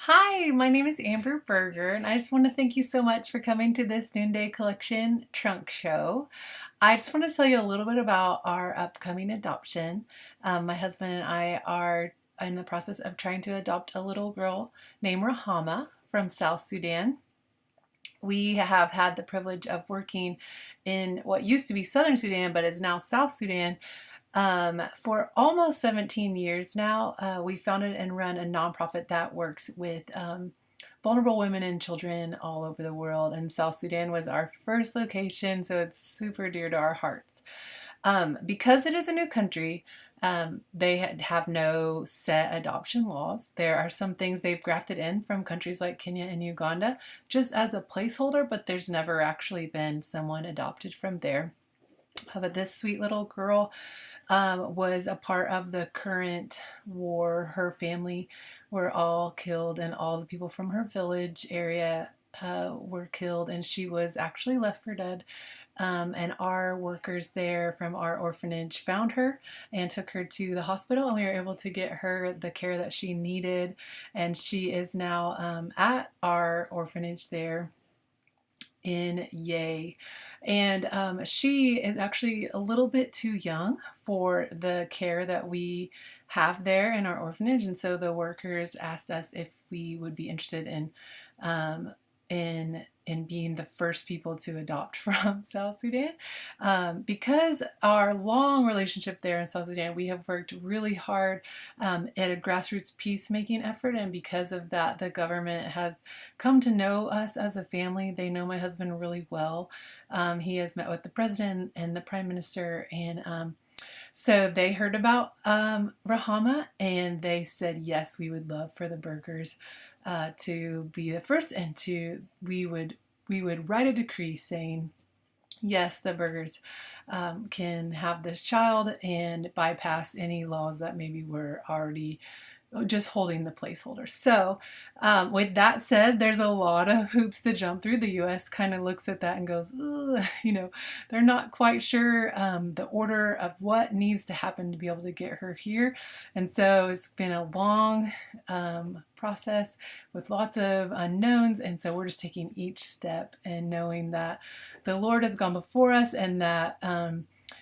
Hi, my name is Amber Berger, and I just want to thank you so much for coming to this Noonday Collection trunk show. I just want to tell you a little bit about our upcoming adoption. My husband and I are in the process of trying to adopt a little girl named Rahama from South Sudan. We have had the privilege of working in what used to be Southern Sudan, but is now South Sudan, for almost 17 years now. We founded and run a nonprofit that works with vulnerable women and children all over the world, and South Sudan was our first location, so it's super dear to our hearts. Because it is a new country, they have no set adoption laws. There are some things they've grafted in from countries like Kenya and Uganda just as a placeholder, but there's never actually been someone adopted from there. But this sweet little girl was a part of the current war. Her family were all killed, and all the people from her village area were killed, and she was actually left for dead. And our workers there from our orphanage found her and took her to the hospital, and we were able to get her the care that she needed. And she is now at our orphanage there in Yei. And she is actually a little bit too young for the care that we have there in our orphanage. And so the workers asked us if we would be interested um, in being the first people to adopt from South Sudan. Because our long relationship there in South Sudan, we have worked really hard at a grassroots peacemaking effort, and because of that, the government has come to know us as a family. They know my husband really well. He has met with the president and the prime minister, and so they heard about Rahama, and they said, yes, we would love for the Burgers to be the first, and we would write a decree saying, yes, the Burgers can have this child and bypass any laws that maybe were already just holding the placeholder. So, with that said, there's a lot of hoops to jump through. The U.S. kind of looks at that and goes, ugh, they're not quite sure the order of what needs to happen to be able to get her here. And so it's been a long process with lots of unknowns. And so we're just taking each step and knowing that the Lord has gone before us, and that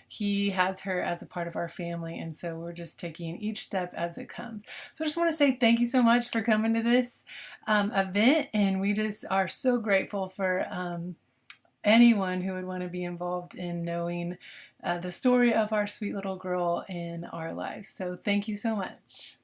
he has her as a part of our family, and so we're just taking each step as it comes. So I just want to say thank you so much for coming to this event, and we just are so grateful for anyone who would want to be involved in knowing the story of our sweet little girl in our lives. So thank you so much.